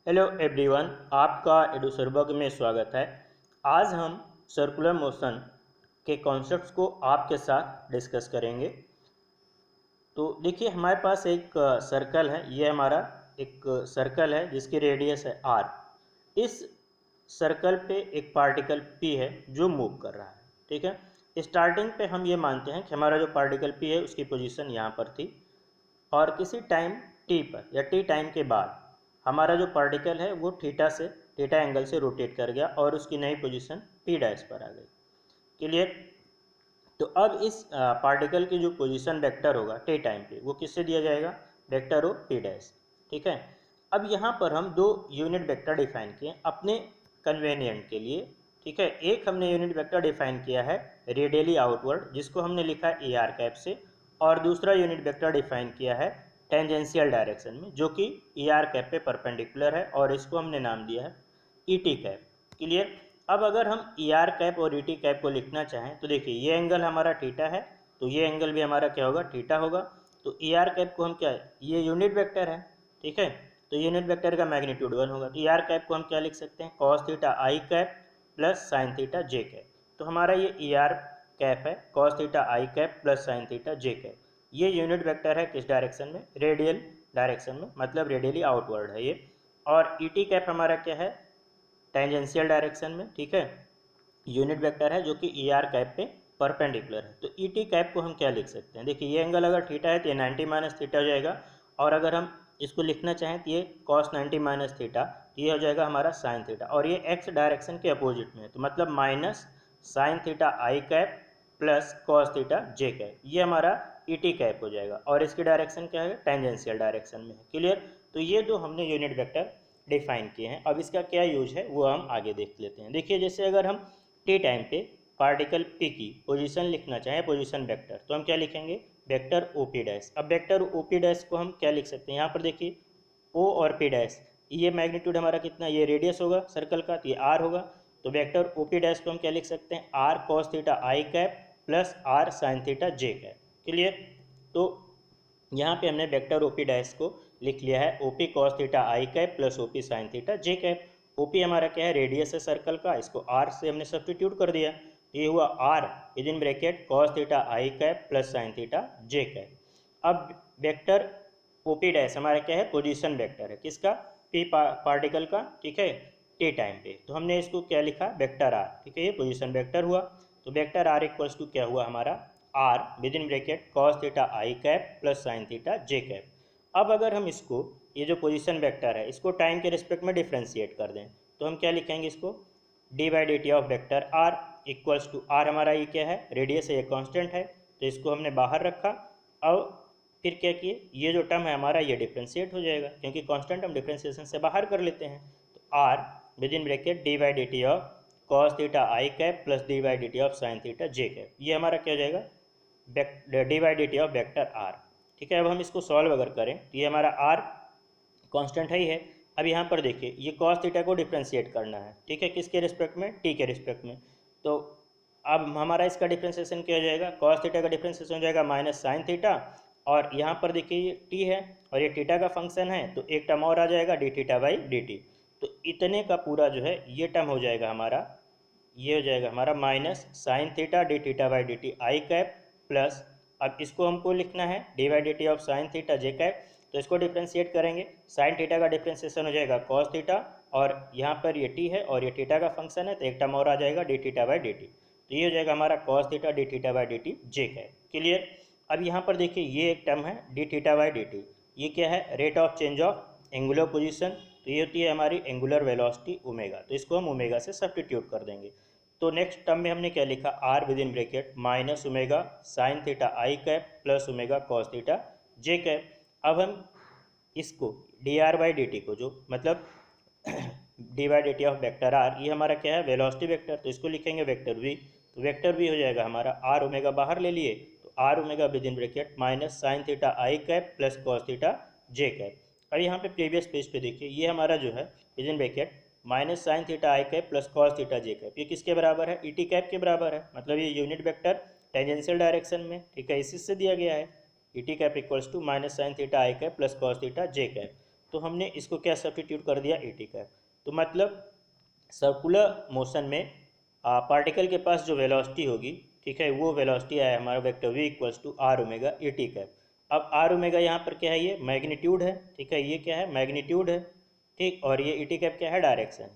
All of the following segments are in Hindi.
हेलो एवरीवन, आपका एडुसर्बग में स्वागत है। आज हम सर्कुलर मोशन के कॉन्सेप्ट्स को आपके साथ डिस्कस करेंगे। तो देखिए, हमारे पास एक सर्कल है। ये हमारा एक सर्कल है जिसकी रेडियस है आर। इस सर्कल पे एक पार्टिकल पी है जो मूव कर रहा है। ठीक है, स्टार्टिंग पे हम ये मानते हैं कि हमारा जो पार्टिकल पी है उसकी पोजीशन यहाँ पर थी, और किसी टाइम टी पर या टी टाइम के बाद हमारा जो पार्टिकल है वो थीटा एंगल से रोटेट कर गया और उसकी नई पोजीशन पी डैश पर आ गई। क्लियर? तो अब इस पार्टिकल की जो पोजीशन वेक्टर होगा टी टाइम पे वो किससे दिया जाएगा? Vector O P dash. ठीक है, अब यहाँ पर हम दो यूनिट वेक्टर डिफाइन किए अपने कन्वेनियंट के लिए। ठीक है, एक हमने यूनिट वेक्टर डिफाइन किया है रेडियली आउटवर्ड, जिसको हमने लिखा है ई आर कैप से, और दूसरा यूनिट वेक्टर डिफाइन किया है टेंजेंशियल डायरेक्शन में, जो कि ई आर कैप पे परपेंडिकुलर है, और इसको हमने नाम दिया है ई टी कैप। क्लियर? अब अगर हम ई आर कैप और ई टी कैप को लिखना चाहें तो देखिए, ये एंगल हमारा थीटा है, तो ये एंगल भी हमारा क्या होगा? थीटा होगा। तो ई आर कैप को हम क्या, ये यूनिट वेक्टर है, ठीक है, तो यूनिट वेक्टर का मैग्नीट्यूड 1 होगा। तो ई आर कैप को हम क्या लिख सकते हैं? कॉस थीटा आई कैप प्लस साइन थीटा जे कैप। तो हमारा ये ई आर कैप है कॉस थीटा आई कैप प्लस साइन थीटा जे कैप। ये यूनिट वेक्टर है किस डायरेक्शन में? रेडियल डायरेक्शन में, मतलब रेडियली आउटवर्ड है ये। और ई टी कैप हमारा क्या है? टेंजेंशियल डायरेक्शन में। ठीक है, यूनिट वेक्टर है जो कि ई आर कैप पे परपेंडिकुलर है। तो ई टी कैप को हम क्या लिख सकते हैं? देखिए, ये एंगल अगर थीटा है तो ये 90 माइनस थीटा हो जाएगा, और अगर हम इसको लिखना चाहें तो ये कॉस 90 माइनस थीटा, तो ये हो जाएगा हमारा साइन थीटा, और ये एक्स डायरेक्शन के अपोजिट में है, तो मतलब माइनस साइन थीटा आई कैप प्लस कॉस थीटा जे कैप, ये हमारा ई टी कैप हो जाएगा, और इसकी डायरेक्शन क्या है? टेंजेंशियल डायरेक्शन में है। क्लियर? तो ये दो हमने यूनिट वेक्टर डिफाइन किए हैं। अब इसका क्या यूज है वो हम आगे देख लेते हैं। देखिए, जैसे अगर हम टी टाइम पे पार्टिकल पी की पोजीशन लिखना चाहें, पोजीशन वेक्टर, तो हम क्या लिखेंगे? Vector O P dash. अब वेक्टर ओ पी डैश को हम क्या लिख सकते हैं? यहाँ पर देखिए, ओ और पी डैश, ये मैग्नीट्यूड हमारा कितना, ये रेडियस होगा सर्कल का, तो ये आर होगा। तो वेक्टर ओ पी डैश को हम क्या लिख सकते हैं? आर कॉस थीटा आई cap plus r sine theta जे कैप। क्लियर? तो यहाँ पे हमने वेक्टर ओपी डैश को लिख लिया है ओपी कॉस थीटा आई cap plus OP sine theta जे कैप। ओपी हमारा क्या है? रेडियस है सर्कल का, इसको आर से हमने सब्सटीट्यूट कर दिया, ये हुआ r with in bracket cos theta I cap plus sine theta J cap. अब वेक्टर ओपी डैश हमारा क्या है? पोजीशन वेक्टर है, किसका? पी पार्टिकल का। ठीक है, टी टाइम पे, तो हमने इसको क्या लिखा? Vector r. ठीक है, ये पोजीशन वेक्टर हुआ। तो वेक्टर आर इक्वल्स टू क्या हुआ हमारा? R with in bracket cos theta I cap plus sine theta J cap. अब अगर हम इसको, ये जो पोजीशन वेक्टर है, इसको टाइम के रिस्पेक्ट में डिफ्रेंशिएट कर दें, तो हम क्या लिखेंगे इसको? D by D T of vector r equals to, are हमारा ये क्या है? रेडियस है, ये कांस्टेंट है, तो इसको हमने बाहर रखा। अब फिर क्या किए? ये जो टर्म है हमारा ये डिफ्रेंशिएट हो जाएगा, क्योंकि कांस्टेंट हम डिफ्रेंशिएशन से बाहर कर लेते हैं। तो r with in bracket d by D T of cos theta I cap plus D by D T of sine theta J cap, ये हमारा क्या हो जाएगा? D by D T of vector r. ठीक है, अब हम इसको सॉल्व अगर करें तो ये हमारा आर कांस्टेंट है ही है। अब यहाँ पर देखिए, ये कॉस थीटा को डिफ्रेंशिएट करना है, ठीक है, किसके रिस्पेक्ट में? टी के रिस्पेक्ट में। तो अब हमारा इसका डिफ्रेंशिएशन क्या हो जाएगा? कॉस थीटा का डिफ्रेंशिएशन हो जाएगा माइनस साइन थीटा, और यहाँ पर देखिए ये टी है और ये थीटा का फंक्शन है, तो एक टर्म और आ जाएगा D theta by D T. तो इतने का पूरा जो है ये टर्म हो जाएगा हमारा, ये हो जाएगा हमारा minus sine theta D theta by D T I cap plus, अब इसको हमको लिखना है D by D T of sine theta J cap, तो इसको डिफ्रेंशिएट करेंगे। साइन थीटा का डिफ्रेंशिएशन हो जाएगा कॉस थीटा, और यहाँ पर ये टी है और ये थीटा का फंक्शन है, तो एक टर्म और आ जाएगा D theta by D T. तो ये हो जाएगा हमारा cos theta D theta by D T J cap. Clear? अब यहाँ पर देखिए, ये एक टर्म है D theta by D T, ये क्या है? Rate of change of angular position, तो ये होती है हमारी एंगुलर वेलोसिटी ओमेगा, तो इसको हम ओमेगा से सब्सटीट्यूट कर देंगे। तो नेक्स्ट टर्म में हमने क्या लिखा? R with in bracket minus omega sine theta I cap plus omega cos theta J cap. अब हम इसको D R by D T को, जो मतलब D by D T of vector R, ये हमारा क्या है? वेलोसिटी वेक्टर, तो इसको लिखेंगे वेक्टर वी। तो वेक्टर वी हो जाएगा हमारा आर ओमेगा बाहर ले लिए, तो R omega with in bracket minus sine theta I cap plus cos theta J cap. अब यहाँ पे प्रीवियस पेज पे देखिए, ये हमारा जो है with in bracket minus sine theta I cap plus cos theta J cap, ये किसके बराबर है? ई टी कैप के बराबर है, मतलब ये यूनिट वेक्टर टेंजेंशियल डायरेक्शन में, ठीक है, इसी से दिया गया है। E T cap equals to minus sine theta I cap plus cos theta J cap. तो हमने इसको क्या सब्स्टिट्यूट कर दिया ई टी कैप। तो मतलब सर्कुलर मोशन में पार्टिकल के पास जो वेलोसिटी होगी, ठीक है, वो वेलोसिटी है हमारा vector V equals to R omega E T cap. अब आर ओमेगा यहाँ पर क्या है, ये मैग्नीट्यूड है, ठीक है, ये क्या है, मैग्नीट्यूड है, ठीक, और ये ई टी कैप क्या है, डायरेक्शन।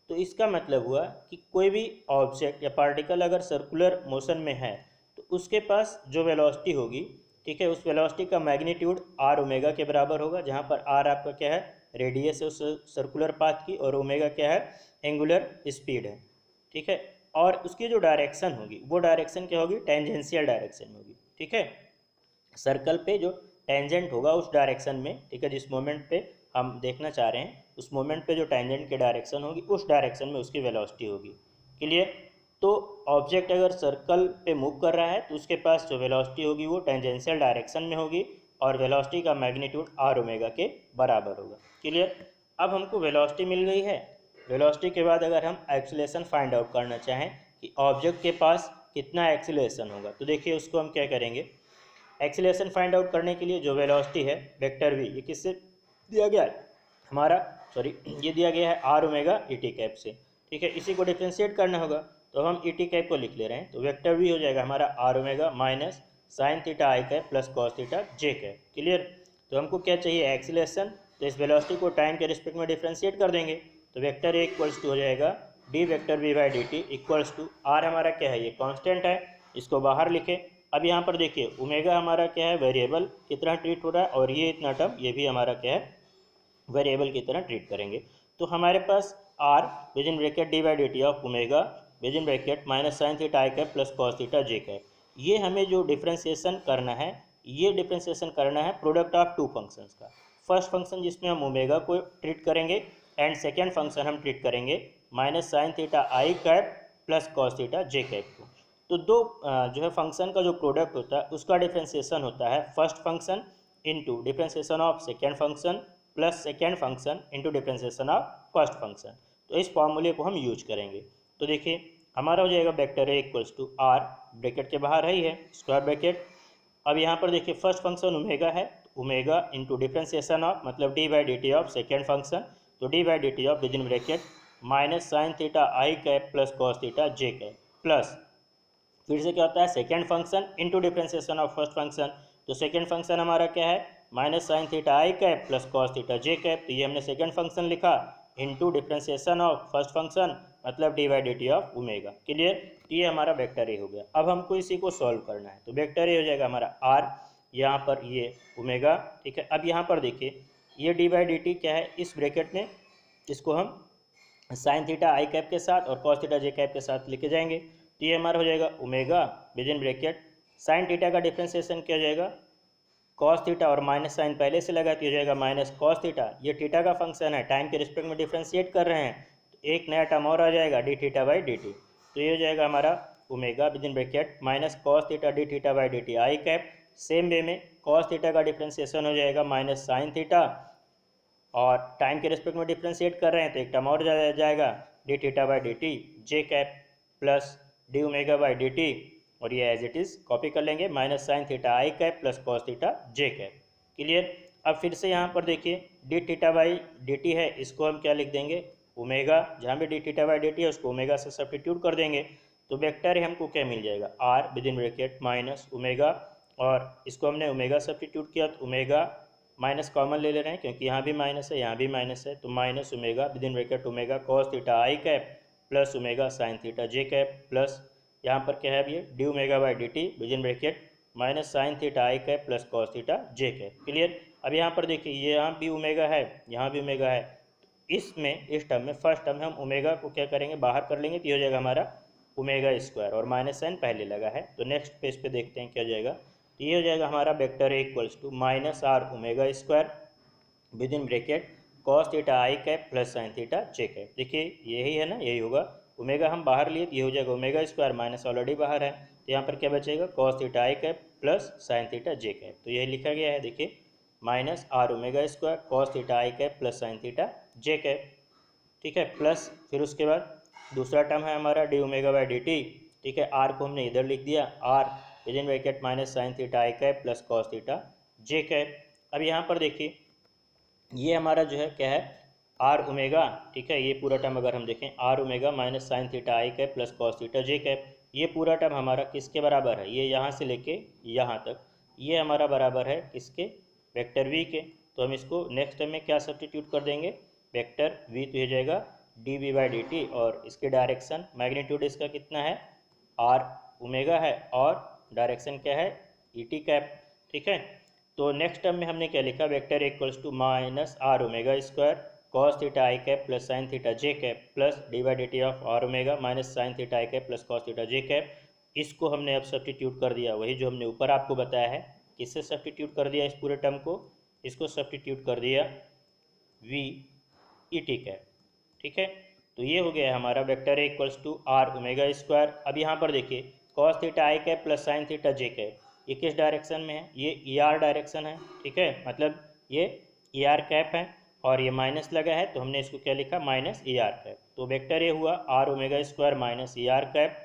तो इसका मतलब हुआ कि कोई भी ऑब्जेक्ट या पार्टिकल अगर सर्कुलर मोशन में है तो उसके पास जो वेलोसिटी होगी, ठीक है, उस वेलोसिटी का मैग्नीट्यूड आर ओमेगा के बराबर होगा, जहाँ पर आर आपका क्या है, रेडियस है उस सर्कुलर पाथ की, और ओमेगा क्या है, एंगुलर स्पीड है, ठीक है। और उसकी जो डायरेक्शन होगी वो डायरेक्शन क्या होगी, टेंजेंशियल डायरेक्शन होगी, ठीक है। सर्कल पे जो टेंजेंट होगा उस डायरेक्शन में, ठीक है, जिस मोमेंट पे हम देखना चाह रहे हैं उस मोमेंट पे जो टेंजेंट की डायरेक्शन होगी उस डायरेक्शन में उसकी वेलोसिटी होगी। क्लियर। तो ऑब्जेक्ट अगर सर्कल पे मूव कर रहा है तो उसके पास जो वेलोसिटी होगी वो टेंजेंशियल डायरेक्शन में होगी, और वेलोसिटी का मैग्नीट्यूड आर ओमेगा के बराबर होगा। क्लियर। अब हमको वेलोसिटी मिल गई है। वेलोसिटी के बाद अगर हम एक्सीलरेशन फाइंड आउट करना चाहें कि ऑब्जेक्ट के पास कितना एक्सीलरेशन होगा, तो देखिए उसको हम क्या करेंगे। एक्सीलरेशन फाइंड आउट करने के लिए जो वेलोसिटी है वेक्टर वी, ये किससे दिया गया है हमारा, सॉरी, ये दिया गया है R omega E T cap से, ठीक है। इसी को डिफ्रेंशिएट करना होगा तो हम ई टी कैप को लिख ले रहे हैं, तो वेक्टर वी हो जाएगा हमारा R omega minus sine theta आई कैप प्लस कॉस थीटा जे कैप। क्लियर। तो हमको क्या चाहिए, एक्सीलरेशन, तो इस वेलोसिटी को टाइम के रिस्पेक्ट में डिफ्रेंशिएट कर देंगे, तो वेक्टर ए इक्वल्स टू हो जाएगा D vector V by D T equals to are हमारा क्या है, ये कांस्टेंट है, इसको बाहर लिखे। अब यहाँ पर देखिए ओमेगा हमारा क्या है, वेरिएबल की तरह ट्रीट हो रहा है, और ये इतना टर्म ये भी हमारा क्या है, वेरिएबल की तरह ट्रीट करेंगे। तो हमारे पास r with in bracket d by D T of omega with in bracket minus sine theta I cap plus cos theta J cap, ये हमें जो डिफ्रेंसिएशन करना है, ये डिफ्रेंसिएशन करना है प्रोडक्ट ऑफ टू फंक्शंस का। फर्स्ट फंक्शन जिसमें हम ओमेगा को ट्रीट करेंगे, एंड सेकेंड फंक्शन हम ट्रीट करेंगे माइनस साइन थीटा आई कैप प्लस कॉस थीटा जे कैप को। तो दो जो है फंक्शन का जो प्रोडक्ट होता है उसका डिफ्रेंसिएशन होता है first function into differentiation of second function plus second function into differentiation of first function. तो इस फॉर्मूले को हम यूज करेंगे। तो देखिए हमारा हो जाएगा vector A equals to R, bracket के बाहर है ही है, स्क्वायर ब्रैकेट। अब यहाँ पर देखिए फर्स्ट फंक्शन ओमेगा है, ओमेगा इंटू डिफ्रेंसिएशन ऑफ मतलब D by D T of second function, तो d by D T of with in bracket minus sine theta I cap plus cos theta J cap plus, फिर से क्या होता है, second function into differentiation of first function. तो सेकेंड फंक्शन हमारा क्या है, माइनस साइन थीटा आई कैप प्लस कॉस थीटा जे कैप, तो ये हमने सेकेंड फंक्शन लिखा into differentiation of first function मतलब D by D T of omega. Clear. तो ये हमारा वेक्टर ए हो गया। अब हमको इसी को सॉल्व करना है, तो वेक्टर ए हो जाएगा हमारा आर, यहाँ पर ये ओमेगा, ठीक है। अब यहाँ पर देखिए ये डी बाई डी टी क्या है, इस ब्रैकेट में इसको हम साइन थीटा आई कैप के साथ और कॉस थीटा जे कैप के साथ लेके जाएंगे, तो ये हमारा हो जाएगा omega with in bracket sine theta का डिफ्रेंसिएशन क्या हो जाएगा, कॉस थीटा और माइनस साइन पहले से लगा तो हो जाएगा माइनस कॉस थीटा, ये थीटा का फंक्शन है, टाइम के रिस्पेक्ट में डिफ्रेंशिएट कर रहे हैं, तो एक नया टर्म और आ जाएगा D theta by D T. तो ये हो जाएगा हमारा omega with in bracket minus cos theta D theta by D T I cap. Same way में कॉस थीटा का डिफ्रेंसिएशन हो जाएगा माइनस साइन थीटा, और टाइम के रिस्पेक्ट में डिफ्रेंशिएट कर रहे हैं तो एक टर्म और जाएगा D theta by D T J cap plus D omega by D T, और ये एज इट इज़ कॉपी कर लेंगे माइनस साइन थीटा आई कैप प्लस कॉस थीटा जे कैप। क्लियर। अब फिर से यहाँ पर देखिए D theta by D T है, इसको हम क्या लिख देंगे, ओमेगा, जहाँ भी D theta by D T है उसको ओमेगा से सब्स्टिट्यूट कर देंगे, तो वेक्टर है हमको क्या मिल जाएगा, R with in bracket minus omega, और इसको हमने ओमेगा सब्स्टिट्यूट किया तो ओमेगा माइनस कॉमन ले रहे हैं क्योंकि यहाँ भी माइनस है यहाँ भी माइनस है, तो minus omega with in bracket omega cos theta I cap plus omega sine theta J cap plus यहाँ पर क्या है अब ये D omega by D T with in bracket minus sine theta I cap plus cos theta J cap. Clear. अब यहाँ पर देखिए ये यहाँ भी ओमेगा है यहाँ भी ओमेगा है, इसमें इस टर्म में फर्स्ट टर्म में हम ओमेगा को क्या करेंगे, बाहर कर लेंगे, तो ये हो जाएगा हमारा ओमेगा स्क्वायर, और माइनस साइन पहले लगा है। तो नेक्स्ट पेज पे देखते हैं क्या हो जाएगा, तो ये हो जाएगा हमारा vector A equals to minus R omega square with in bracket cos theta I cap plus sine theta J cap. देखिए यही है ना, यही होगा, ओमेगा हम बाहर लिए तो ये हो जाएगा ओमेगा स्क्वायर, माइनस ऑलरेडी बाहर है तो यहाँ पर क्या बचेगा, कॉस थीटा आई कैप प्लस साइन थीटा जे कैप। तो यही लिखा गया है, देखिए minus R omega square cos theta आई कैप प्लस साइन थीटा जे कैप, ठीक है, प्लस फिर उसके बाद दूसरा टर्म है हमारा D omega by D T, ठीक है, आर को हमने इधर लिख दिया, R with in bracket minus sine theta I cap plus cos theta J cap. अब यहाँ पर देखिए ये हमारा जो है क्या है, आर ओमेगा, ठीक है। ये पूरा टर्म अगर हम देखें, R omega minus sine theta आई कैप प्लस कॉस थीटा जे कैप, ये पूरा टर्म हमारा किसके बराबर है, ये यहाँ से लेके यहाँ तक, ये हमारा बराबर है किसके, वेक्टर वी के। तो हम इसको नेक्स्ट टर्म में क्या सब्सटीट्यूट कर देंगे, वेक्टर वी, तो ये जाएगा D V by D T, और इसके डायरेक्शन मैग्नीट्यूड इसका कितना है, आर ओमेगा है, और डायरेक्शन क्या है, ई टी कैप, ठीक है। तो नेक्स्ट टर्म में हमने क्या लिखा, vector equals to minus R omega square cos theta I cap plus sine theta J cap plus D by D T of R omega minus sine theta I cap plus cos theta J cap. इसको हमने अब सब्सटीट्यूट कर दिया, वही जो हमने ऊपर आपको बताया है, किससे सब्सटीट्यूट कर दिया इस पूरे टर्म को, इसको सब्सटीट्यूट कर दिया वी ई टी कैप, ठीक है। तो ये हो गया हमारा vector equals to R omega square. अब यहाँ पर देखिए कॉस थीटा आई कैप प्लस साइन थीटा जे कैप, ये किस डायरेक्शन में है, ये ई आर डायरेक्शन है, ठीक है, मतलब ये ई आर कैप है, और ये माइनस लगा है तो हमने इसको क्या लिखा, माइनस ई आर कैप। तो वेक्टर ये हुआ R omega square minus E R cap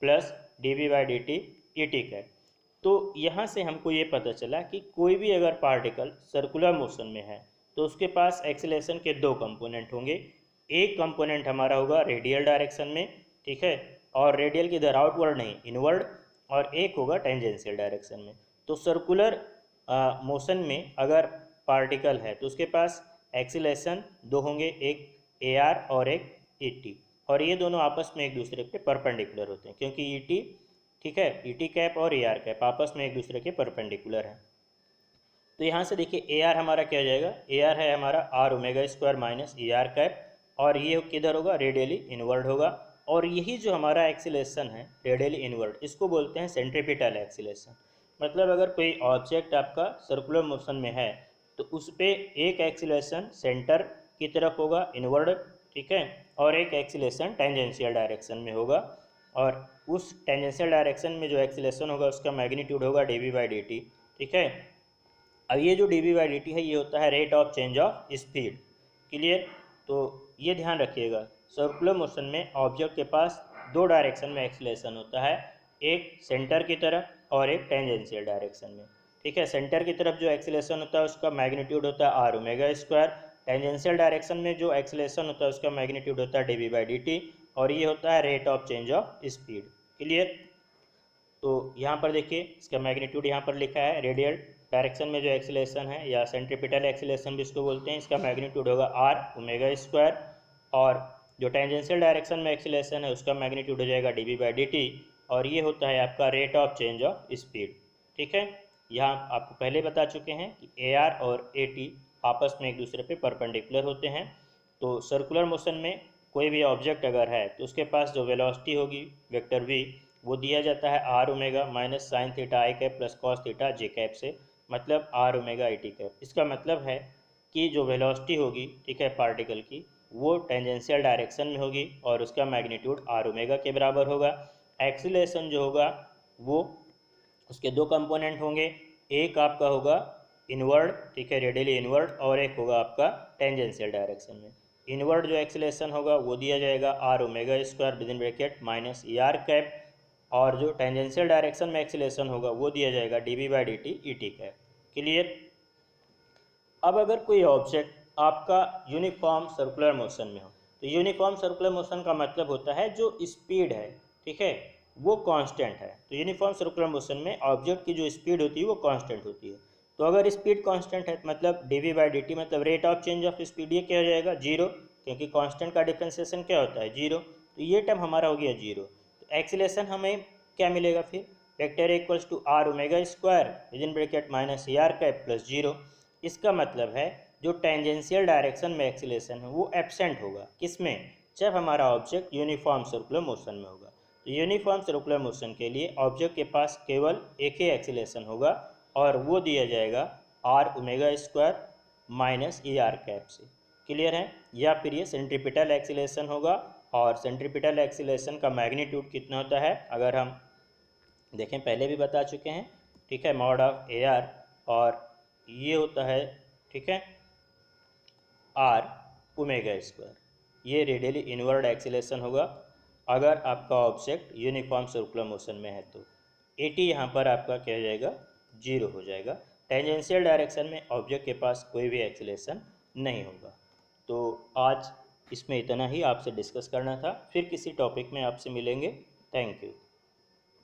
plus D V by D T E T cap. तो यहाँ से हमको ये पता चला कि कोई भी अगर पार्टिकल सर्कुलर मोशन में है तो उसके पास एक्सीलरेशन के दो कंपोनेंट होंगे, एक कंपोनेंट हमारा होगा रेडियल डायरेक्शन में, ठीक है, और रेडियल की इधर आउटवर्ड नहीं इनवर्ड, और एक होगा टेंजेंशियल डायरेक्शन में। तो सर्कुलर मोशन में अगर पार्टिकल है तो उसके पास एक्सीलरेशन दो होंगे, एक ए आर और एक ई टी, और ये दोनों आपस में एक दूसरे के परपेंडिकुलर होते हैं, क्योंकि ई टी, ठीक है, ई टी कैप और ए आर कैप आपस में एक दूसरे के परपेंडिकुलर हैं। तो यहाँ से देखिए ए आर हमारा क्या हो जाएगा, ए आर है हमारा R omega square minus E R cap, और ये किधर होगा, रेडियली इनवर्ड होगा, और यही जो हमारा एक्सीलरेशन है रेडियली इनवर्ड, इसको बोलते हैं सेंट्रीपिटल एक्सीलरेशन। मतलब अगर कोई ऑब्जेक्ट आपका सर्कुलर मोशन में है तो उस पर एक एक्सीलरेशन सेंटर की तरफ होगा इनवर्ड, ठीक है, और एक एक्सीलरेशन टेंजेंशियल डायरेक्शन में होगा, और उस टेंजेंशियल डायरेक्शन में जो एक्सीलरेशन होगा उसका मैग्नीट्यूड होगा D V by D T, ठीक है। अब ये जो D V by D T है ये होता है rate of change of speed, clear. तो ये ध्यान रखिएगा, सर्कुलर मोशन में ऑब्जेक्ट के पास दो डायरेक्शन में एक्सीलरेशन होता है, एक सेंटर की तरफ और एक टेंजेंशियल डायरेक्शन में, ठीक है। सेंटर की तरफ जो एक्सीलरेशन होता है उसका मैग्नीट्यूड होता है R omega square, tangential direction में जो एक्सीलरेशन होता है उसका मैग्नीट्यूड होता है D V by D T, और ये होता है rate of change of speed, clear. तो यहाँ पर देखिए इसका मैग्नीट्यूड यहाँ पर लिखा है, रेडियल डायरेक्शन में जो एक्सीलरेशन है या सेंट्रीपिटल एक्सीलरेशन भी इसको बोलते हैं, इसका मैग्नीट्यूड होगा आर ओमेगा स्क्वायर, और जो टेंजेंशियल डायरेक्शन में एक्सीलरेशन है उसका मैग्नीट्यूड हो जाएगा D V by D T, और ये होता है आपका rate of change of speed, ठीक है। यहाँ आपको पहले बता चुके हैं कि ए आर और ए टी आपस में एक दूसरे पे परपेंडिकुलर होते हैं। तो सर्कुलर मोशन में कोई भी ऑब्जेक्ट अगर है तो उसके पास जो वेलोसिटी होगी वेक्टर वी, वो दिया जाता है R omega minus sine theta आई कैप प्लस कॉस थीटा जे कैप से, मतलब R omega I T cap. इसका मतलब है कि जो वेलोसिटी होगी, ठीक है, पार्टिकल की, वो टेंजेंशियल डायरेक्शन में होगी और उसका मैग्नीट्यूड आर ओमेगा के बराबर होगा। एक्सीलरेशन जो होगा वो उसके दो कंपोनेंट होंगे, एक आपका होगा इनवर्ड, ठीक है, रेडियली इनवर्ड, और एक होगा आपका टेंजेंशियल डायरेक्शन में। इनवर्ड जो एक्सीलरेशन होगा वो दिया जाएगा R omega square with in bracket minus E R cap, और जो टेंजेंशियल डायरेक्शन में एक्सीलरेशन होगा वो दिया जाएगा D V by D T E T cap, clear. अब अगर कोई ऑब्जेक्ट आपका यूनिफॉर्म सर्कुलर मोशन में हो, तो यूनिफॉर्म सर्कुलर मोशन का मतलब होता है जो स्पीड है, ठीक है, वो कांस्टेंट है। तो यूनिफॉर्म सर्कुलर मोशन में ऑब्जेक्ट की जो स्पीड होती है वो कांस्टेंट होती है। तो अगर स्पीड कांस्टेंट है मतलब D V by D T मतलब rate of change of speed, ये क्या हो जाएगा, जीरो, क्योंकि कांस्टेंट का डिफ्रेंसिएशन क्या होता है, जीरो। तो ये टर्म हमारा हो गया जीरो। तो एक्सीलरेशन हमें क्या मिलेगा फिर, vector equals to R omega square with in bracket minus E R cap plus zero. इसका मतलब है जो टेंजेंशियल डायरेक्शन में एक्सीलरेशन है वो एब्सेंट होगा, किसमें, जब हमारा ऑब्जेक्ट यूनिफॉर्म सर्कुलर मोशन में होगा। तो यूनिफॉर्म सर्कुलर मोशन के लिए ऑब्जेक्ट के पास केवल एक ही एक्सीलरेशन होगा, और वो दिया जाएगा R omega square minus E R cap से, क्लियर है। या फिर ये सेंट्रीपिटल एक्सीलरेशन होगा, और सेंट्रीपिटल एक्सीलरेशन का मैग्नीट्यूड कितना होता है अगर हम देखें, पहले भी बता चुके हैं, ठीक है, मॉड ऑफ ए आर, और ये होता है, ठीक है, आर ओमेगा स्क्वायर, ये रेडियली इनवर्ड एक्सीलरेशन होगा अगर आपका ऑब्जेक्ट यूनिफॉर्म सर्कुलर मोशन में है। तो ए टी यहाँ पर आपका क्या हो जाएगा, जीरो हो जाएगा। टेंजेंशियल डायरेक्शन में ऑब्जेक्ट के पास कोई भी एक्सीलरेशन नहीं होगा। तो आज इसमें इतना ही आपसे डिस्कस करना था, फिर किसी टॉपिक में आपसे मिलेंगे। Thank you.